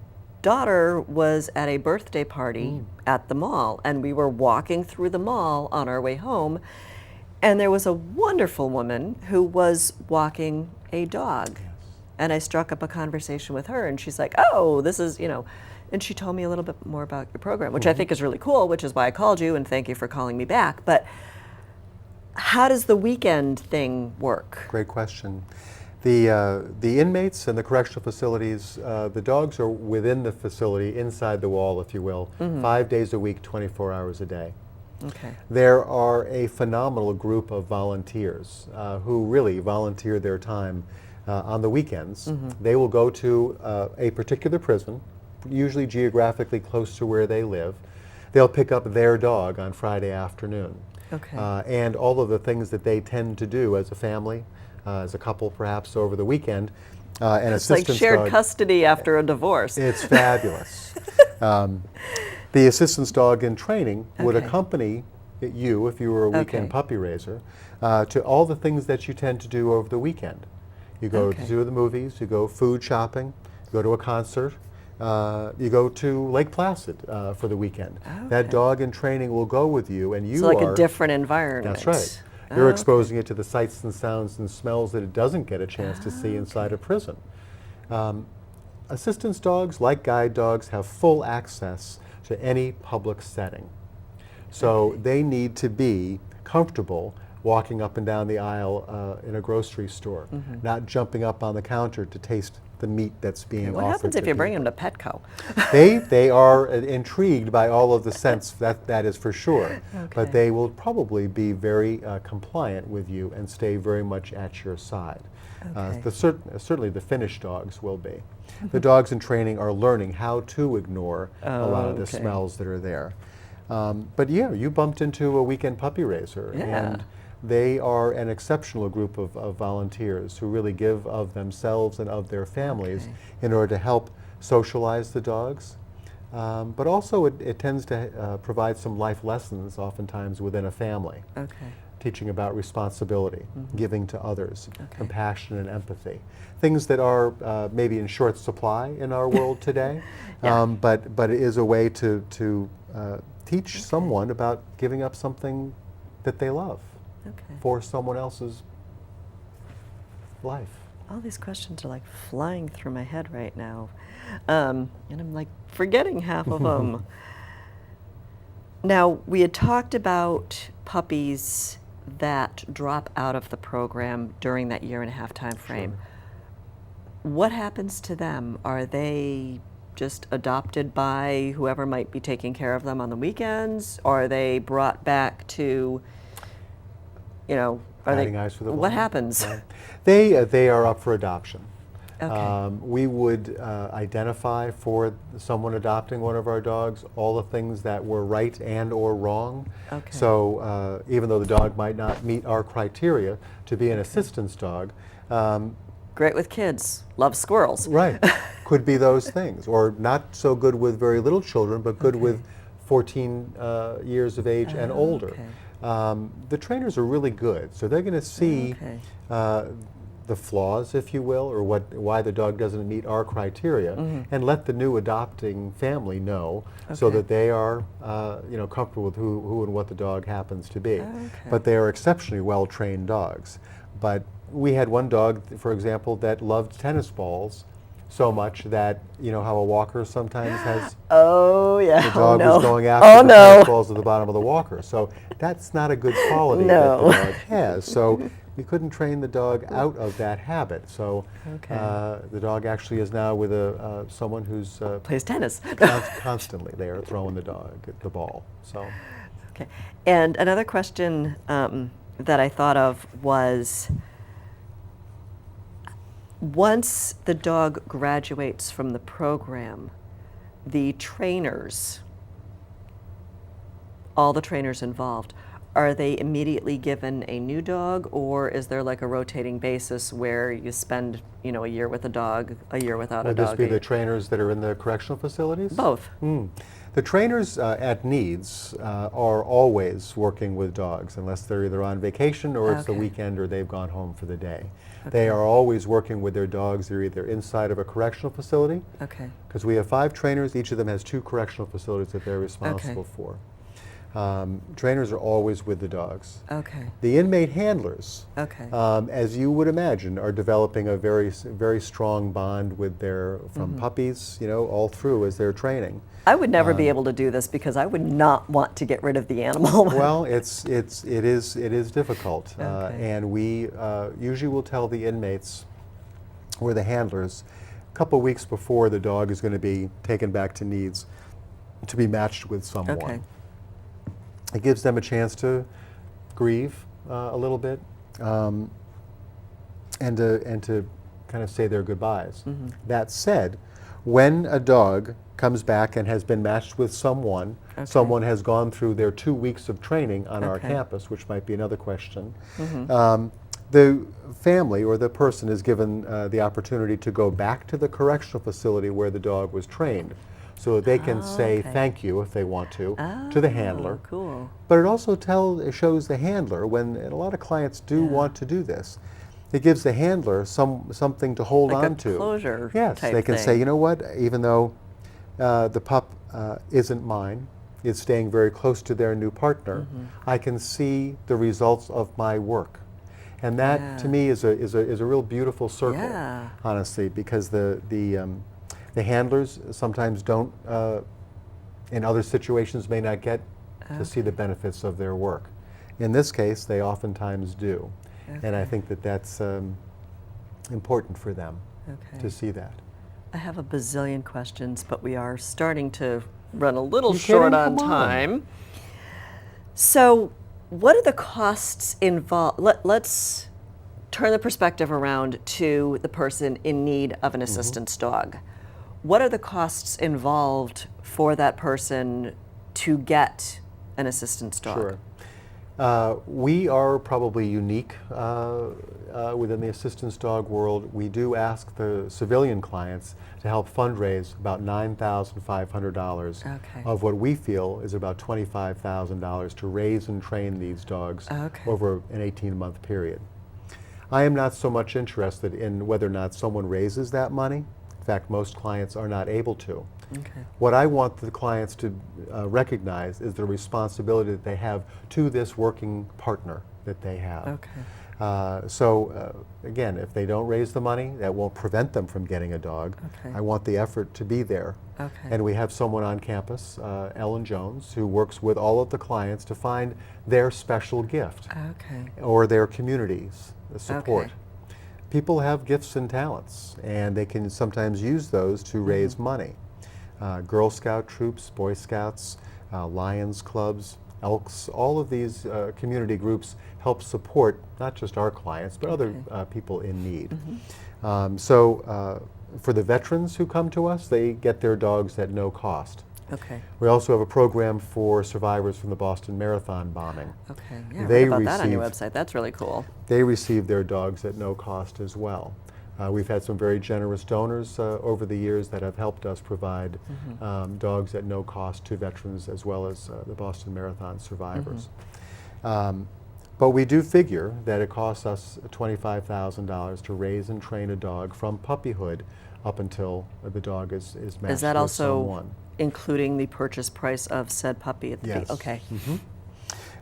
daughter was at a birthday party at the mall, and we were walking through the mall on our way home, and there was a wonderful woman who was walking a dog. Yes. And I struck up a conversation with her, and she's like, oh, this is, and she told me a little bit more about your program, which I think is really cool, which is why I called you, and thank you for calling me back. But how does the weekend thing work? Great question. The inmates and the correctional facilities, the dogs are within the facility, inside the wall, if you will, 5 days a week, 24 hours a day. Okay. There are a phenomenal group of volunteers who really volunteer their time on the weekends. They will go to a particular prison, usually geographically close to where they live. They'll pick up their dog on Friday afternoon. Okay. And all of the things that they tend to do as a family, as a couple perhaps over the weekend. And It's like shared custody after a divorce. It's fabulous. The assistance dog in training would Okay. accompany you, if you were a weekend Okay. puppy raiser, to all the things that you tend to do over the weekend. You go Okay. to the movies, you go food shopping, you go to a concert, you go to Lake Placid for the weekend. That Okay. dog in training will go with you, and you So like are... a different environment. That's right. You're Oh, exposing it to the sights and sounds and smells that it doesn't get a chance to see inside a prison. Assistance dogs, like guide dogs, have full access to any public setting. So they need to be comfortable walking up and down the aisle in a grocery store, not jumping up on the counter to taste the meat that's being What offered happens to if you bring people. them to Petco? They are intrigued by all of the scents, that is for sure. But Okay. they will probably be very compliant with you and stay very much at your side. Okay. Certainly the Finnish dogs will be. The dogs in training are learning how to ignore a lot of the Okay. smells that are there. But yeah, you bumped into a weekend puppy raiser, Yeah. and they are an exceptional group of volunteers who really give of themselves and of their families Okay. in order to help socialize the dogs. But also it tends to provide some life lessons oftentimes within a family, Okay. teaching about responsibility, giving to others, Okay. compassion and empathy. Things that are maybe in short supply in our world today, Yeah. but it is a way to teach someone about giving up something that they love Okay. for someone else's life. All these questions are like flying through my head right now. And I'm like forgetting half of them. Now, we had talked about puppies that drop out of the program during that 1.5-year time frame. What happens to them? Are they just adopted by whoever might be taking care of them on the weekends? Or are they brought back to, are Batting they, eyes for the what ball. happens? Right. They are up for adoption. Okay. We would identify for someone adopting one of our dogs all the things that were right and or wrong. Okay. So even though the dog might not meet our criteria to be an assistance dog, Great with kids, loves squirrels. right, could be those things. Or not so good with very little children, but good with 14 years of age and older. Okay. The trainers are really good, so they're going to see Okay. the flaws, if you will, or why the dog doesn't meet our criteria, and let the new adopting family know, so Okay. that they are, comfortable with who and what the dog happens to be. Okay. But they are exceptionally well-trained dogs. But we had one dog, for example, that loved tennis balls so much that, you know how a walker sometimes has. Oh, yeah. The dog no. was going after Oh, the no. tennis balls at the bottom of the walker. So that's not a good quality that No. the dog has. So we couldn't train the dog out of that habit. So Okay. the dog actually is now with someone who's Plays tennis. constantly there throwing the ball. So Okay. And another question that I thought of was, once the dog graduates from the program, the trainers, all the trainers involved, are they immediately given a new dog, or is there like a rotating basis where you spend, a year with a dog, a year without a would dog? this be a the year- trainers that are in the correctional facilities? Both. The trainers at NEADS are always working with dogs, unless they're either on vacation or it's the Okay. weekend or they've gone home for the day. Okay. They are always working with their dogs. They're either inside of a correctional facility, Okay. because we have 5 trainers. Each of them has 2 correctional facilities that they're responsible for. Trainers are always with the dogs. Okay. The inmate handlers, Okay. as you would imagine, are developing a very strong bond with from puppies, all through as they're training. I would never be able to do this because I would not want to get rid of the animal. Well, it is difficult, Okay. and we usually will tell the inmates or the handlers a couple weeks before the dog is going to be taken back to NEADS to be matched with someone. Okay. It gives them a chance to grieve a little bit, and to kind of say their goodbyes. That said, when a dog comes back and has been matched with someone, someone has gone through their 2 weeks of training on our Okay. campus, which might be another question, the family or the person is given the opportunity to go back to the correctional facility where the dog was trained, so that they can say okay. thank you if they want to the handler. Oh, cool. But it also shows the handler, and a lot of clients do Yeah. want to do this, it gives the handler something to hold Like a on to. closure Yes, type they can say, thing. you know what, even though the pup isn't mine, it's staying very close to their new partner, I can see the results of my work. And that, to Yeah. me, is a real beautiful circle, Yeah. honestly, because the handlers sometimes don't, in other situations, may not get to see the benefits of their work. In this case, they oftentimes do. And I think that that's important for them to see that. I have a bazillion questions, but we are starting to run a little You short kidding? on Come on. time. So, what are the costs involved? Let's turn the perspective around to the person in need of an assistance dog. What are the costs involved for that person to get an assistance dog? Sure. We are probably unique within the assistance dog world. We do ask the civilian clients to help fundraise about $9,500 of what we feel is about $25,000 to raise and train these dogs over an 18-month period. I am not so much interested in whether or not someone raises that money. In fact, most clients are not able to. What I want the clients to recognize is the responsibility that they have to this working partner that they have. Again, if they don't raise the money, that won't prevent them from getting a dog. I want the effort to be there. And we have someone on campus, Ellen Jones, who works with all of the clients to find their special gift or their communities, the support. People have gifts and talents, and they can sometimes use those to raise money. Girl Scout troops, Boy Scouts, Lions clubs, Elks, all of these community groups help support not just our clients, but other people in need. For the veterans who come to us, they get their dogs at no cost. We also have a program for survivors from the Boston Marathon bombing. Yeah, I read about that on your website. That's really cool. They receive their dogs at no cost as well. We've had some very generous donors over the years that have helped us provide dogs at no cost to veterans as well as the Boston Marathon survivors. But we do figure that it costs us $25,000 to raise and train a dog from puppyhood up until the dog is matched Is that with also someone. including the purchase price of said puppy at the Yes. Okay.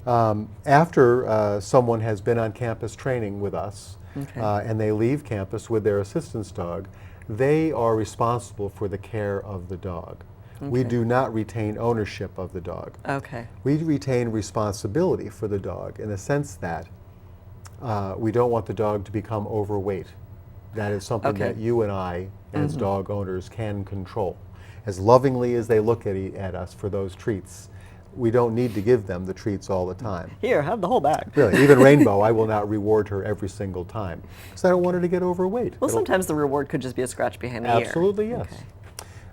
After someone has been on campus training with us, and they leave campus with their assistance dog, they are responsible for the care of the dog. We do not retain ownership of the dog. We retain responsibility for the dog in the sense that we don't want the dog to become overweight. That is something that you and I, as dog owners, can control. As lovingly as they look at us for those treats, we don't need to give them the treats all the time. Here, have the whole bag. Really, even Rainbow, I will not reward her every single time because I don't want her to get overweight. Well, sometimes the reward could just be a scratch behind the ear. Absolutely, yes.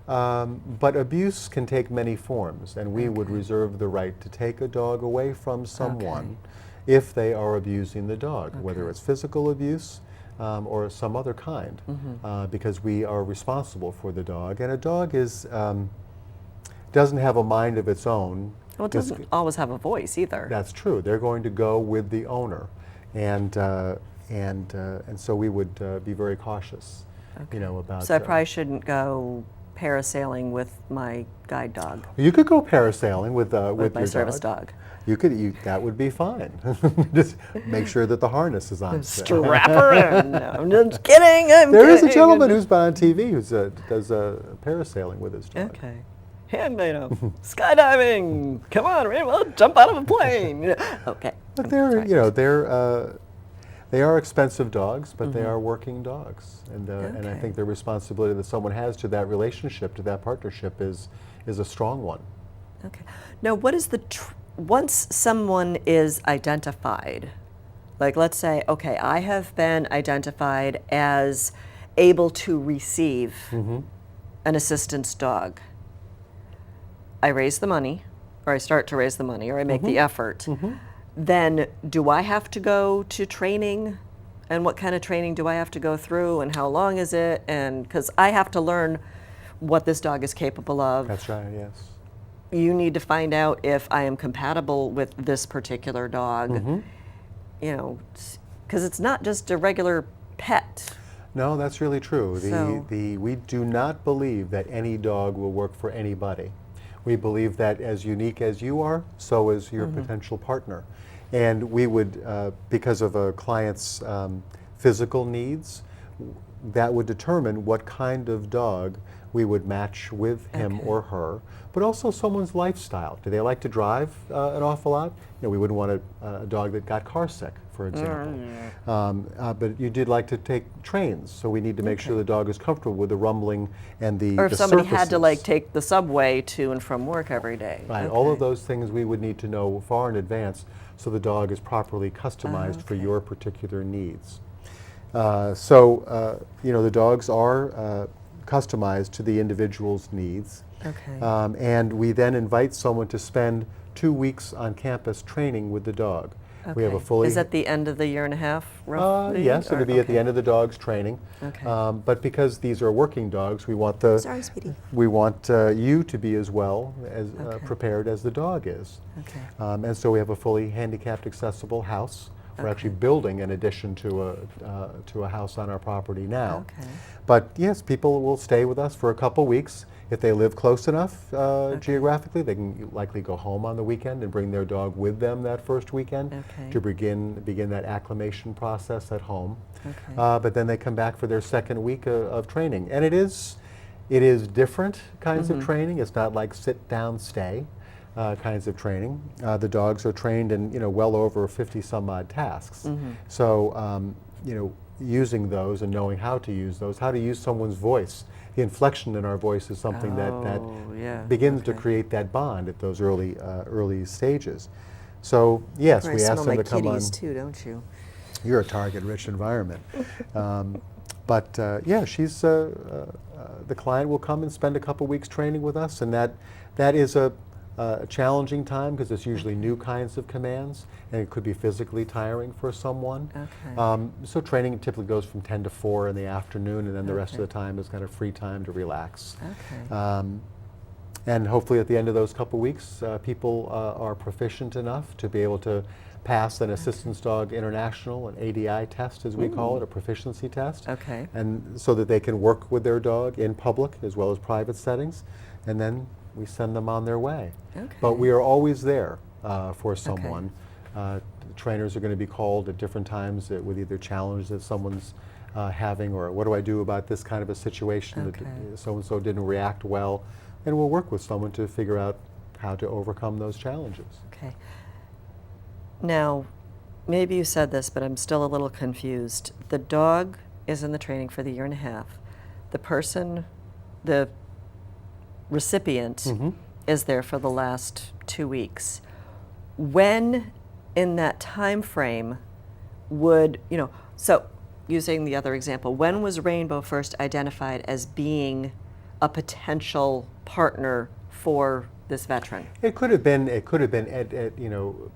But abuse can take many forms, and we would reserve the right to take a dog away from someone if they are abusing the dog, whether it's physical abuse or some other kind, because we are responsible for the dog. And a dog doesn't have a mind of its own. Well, it doesn't always have a voice either. That's true. They're going to go with the owner, and so we would be very cautious, about. So I probably shouldn't go parasailing with my guide dog. You could go parasailing with my your service dog. You could. That would be fine. Just make sure that the harness is on. Strap her in. No, I'm just kidding. There is a gentleman who's been on TV who does parasailing with his dog. And skydiving. Come on, Rainbow, jump out of a plane. But they're they are expensive dogs, but they are working dogs, and I think the responsibility that someone has to that relationship, to that partnership, is a strong one. Now, what is once someone is identified, like let's say, I have been identified as able to receive an assistance dog. I raise the money, or I start to raise the money, or I make the effort. Then do I have to go to training? And what kind of training do I have to go through? And how long is it? And because I have to learn what this dog is capable of. That's right, yes. You need to find out if I am compatible with this particular dog. Because it's not just a regular pet. No, that's really true. We do not believe that any dog will work for anybody. We believe that as unique as you are, so is your potential partner. And we would, because of a client's physical needs, that would determine what kind of dog we would match with him Okay. or her, but also someone's lifestyle. Do they like to drive an awful lot? We wouldn't want a dog that got car sick, for example. But you did like to take trains, so we need to make sure the dog is comfortable with the rumbling and the Or if somebody had to surfaces. like take the subway to and from work every day. Right, all of Okay. those things we would need to know far in advance so the dog is properly customized for okay. your particular needs. The dogs are customized to the individual's needs. Okay. And we then invite someone to spend 2 weeks on campus training with the dog. We have a Okay. fully... Is that the end of the year and a half, roughly? yes, or- it'll be at the okay. end of the dog's training. Okay. But because these are working dogs, we want Sorry, sweetie. you to be as well as Okay. prepared as the dog is. Okay. And so we have a fully handicapped accessible house. We're actually Okay. building an addition to a house on our property now. Okay. But yes, people will stay with us for a couple weeks. If they live close enough geographically, they can likely go home on the weekend and bring their dog with them that first weekend Okay. to begin that acclimation process at home. Okay. But then they come back for their second week of training. And it is different kinds of training. It's not like sit down, stay kinds of training. The dogs are trained in well over 50 some odd tasks. So using those and knowing how to use those, how to use someone's voice. The inflection in our voice is something that Oh, yeah. begins to Okay. create that bond at those early stages. So yes, I we ask smell them my to come on. kitties too, don't you? You're a target-rich environment. She's the client will come and spend a couple weeks training with us, and that is a challenging time because it's usually new kinds of commands, and it could be physically tiring for someone. Okay. So training typically goes from 10 to 4 in the afternoon, and then the rest of Okay. the time is kind of free time to relax. Okay. And hopefully at the end of those couple weeks, people are proficient enough to be able to pass an assistance dog international, an ADI test as we call it, a proficiency test. Okay. And so that they can work with their dog in public as well as private settings, and then we send them on their way. Okay. But we are always there for someone. Trainers are going to be called at different times with either challenges that someone's having, or what do I do about this kind of a situation Okay. that so-and-so didn't react well, and we'll work with someone to figure out how to overcome those challenges. Okay. Now, maybe you said this, but I'm still a little confused. The dog is in the training for the year and a half. The recipient is there for the last 2 weeks. When in that time frame would, so using the other example, when was Rainbow first identified as being a potential partner for this veteran? It could have been at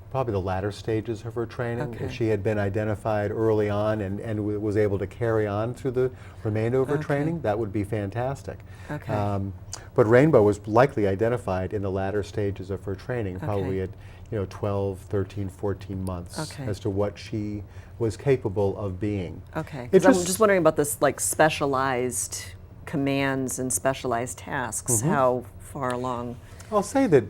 probably the latter stages of her training. Okay. If she had been identified early on and was able to carry on through the remainder of her Okay. training, that would be fantastic. Okay. But Rainbow was likely identified in the latter stages of her training, probably Okay. at 12, 13, 14 months Okay. as to what she was capable of being. Okay. It 'Cause I'm just- just wondering about this, like, specialized commands and specialized tasks. How far along? I'll say that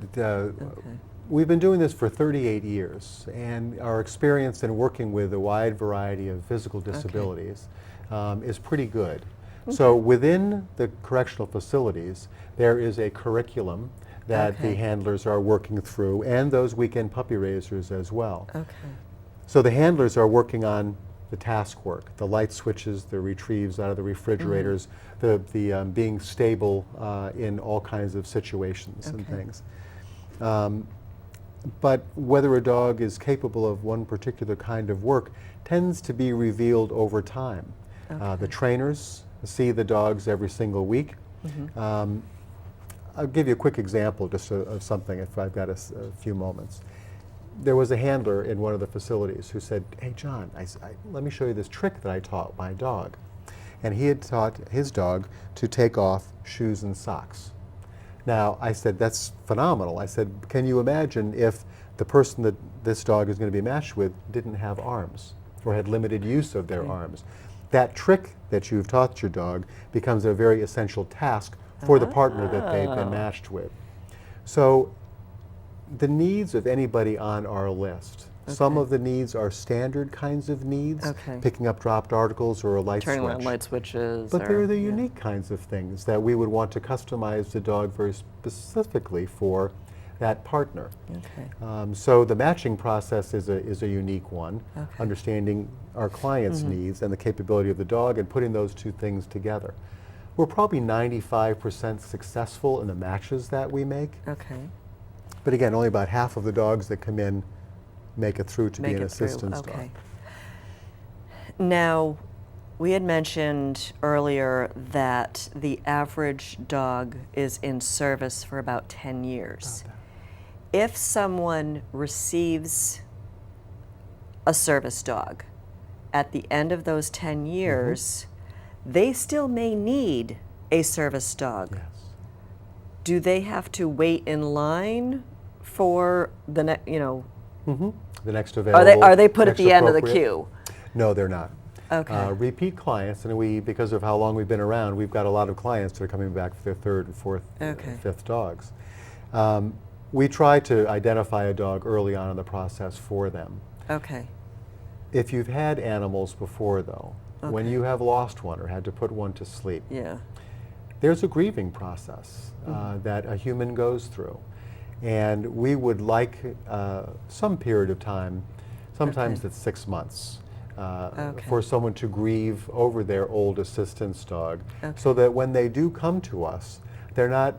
we've been doing this for 38 years, and our experience in working with a wide variety of physical disabilities is pretty good. So within the correctional facilities, there is a curriculum that the Okay. handlers are working through, and those weekend puppy raisers as well. Okay. So the handlers are working on the task work, the light switches, the retrieves out of the refrigerators, the being stable in all kinds of situations and Okay. things. But whether a dog is capable of one particular kind of work tends to be revealed over time. The trainers see the dogs every single week. I'll give you a quick example just of something if I've got a few moments. There was a handler in one of the facilities who said, "Hey John, let me show you this trick that I taught my dog." And he had taught his dog to take off shoes and socks. Now, I said, "That's phenomenal." I said, "Can you imagine if the person that this dog is going to be matched with didn't have arms or had limited use of their arms? That trick that you've taught your dog becomes a very essential task for the partner that they've been matched with." So the needs of anybody on our list Some of the needs are standard kinds of needs, Okay. picking up dropped articles or a light Turning switch. on light switches. But or, there are the yeah. unique kinds of things that we would want to customize the dog very specifically for that partner. Okay. So the matching process is a unique one, Okay. understanding our client's needs and the capability of the dog and putting those two things together. We're probably 95% successful in the matches that we make. Okay. But again, only about half of the dogs that come in make it through to be Make an it through. assistance Okay. dog. Now, we had mentioned earlier that the average dog is in service for about 10 years. If someone receives a service dog at the end of those 10 years, they still may need a service dog. Yes. Do they have to wait in line for the next, The next available. are they put at next the end of the appropriate- queue? No, they're not. Okay. Repeat clients, and we, because of how long we've been around, we've got a lot of clients that are coming back for their third and fourth, Okay. fifth dogs. We try to identify a dog early on in the process for them. Okay. If you've had animals before, though, when Okay. you have lost one or had to put one to sleep, Yeah. there's a grieving process that a human goes through. And we would like some period of time, sometimes Okay. it's 6 months, Okay. for someone to grieve over their old assistance dog, Okay. so that when they do come to us, they're not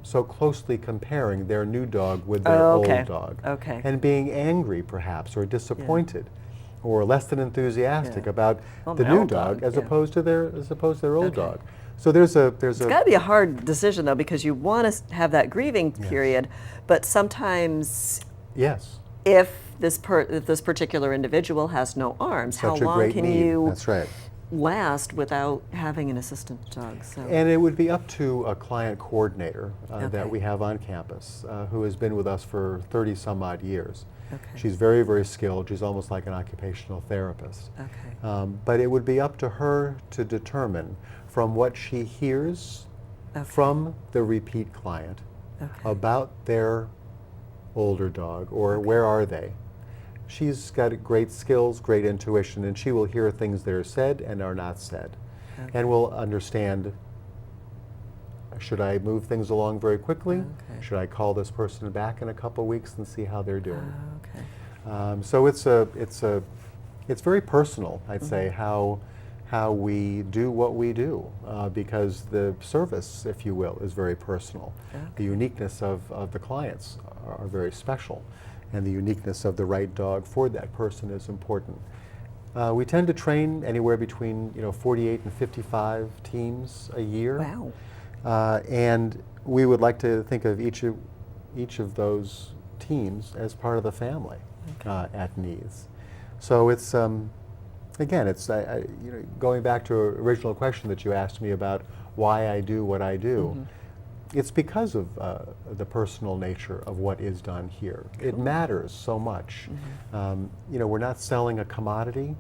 so closely comparing their new dog with their Okay. old dog. Okay. And being angry, perhaps, or disappointed, or less than enthusiastic Yeah. about Well, the my new old dog, dog, as yeah. opposed to their old Okay. dog. So there's a It's got to be a hard decision, though, because you want to have that grieving period, but sometimes yes. if this particular individual has no arms, how Such a long great can need. you That's right. last without having an assistant dog? So And it would be up to a client coordinator Okay. that we have on campus who has been with us for 30 some odd years. Okay. She's very, very skilled. She's almost like an occupational therapist. Okay. But it would be up to her to determine from what she hears Okay. from the repeat client Okay. about their older dog, or where are they. She's got great skills, great intuition, and she will hear things that are said and are not said, Okay. and will understand, should I move things along very quickly? Okay. Should I call this person back in a couple weeks and see how they're doing? Okay. So it's very personal, I'd say, how we do what we do, because the service, if you will, is very personal. Okay. The uniqueness of the clients are very special, and the uniqueness of the right dog for that person is important. We tend to train anywhere between 48 and 55 teams a year. Wow. And we would like to think of each of those teams as part of the family at NEADS. So it's again, it's going back to an original question that you asked me about why I do what I do. It's because of the personal nature of what is done here. It matters so much. We're not selling a commodity.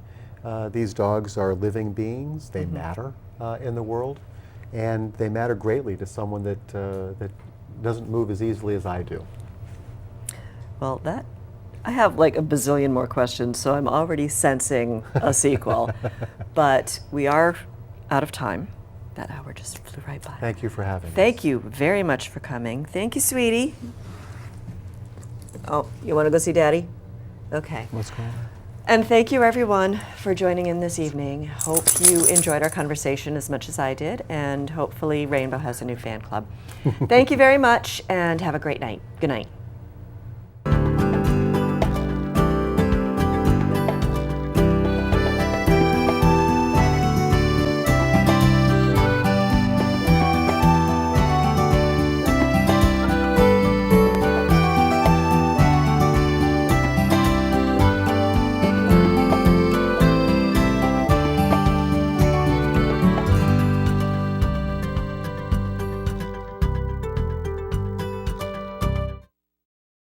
These dogs are living beings. They matter in the world, and they matter greatly to someone that doesn't move as easily as I do. Well, I have like a bazillion more questions, so I'm already sensing a sequel. But we are out of time. That hour just flew right by. Thank you for having me. Thank you very much for coming. Thank you, sweetie. Oh, you want to go see Daddy? Okay. What's going on? And thank you, everyone, for joining in this evening. Hope you enjoyed our conversation as much as I did, and hopefully Rainbow has a new fan club. Thank you very much, and have a great night. Good night.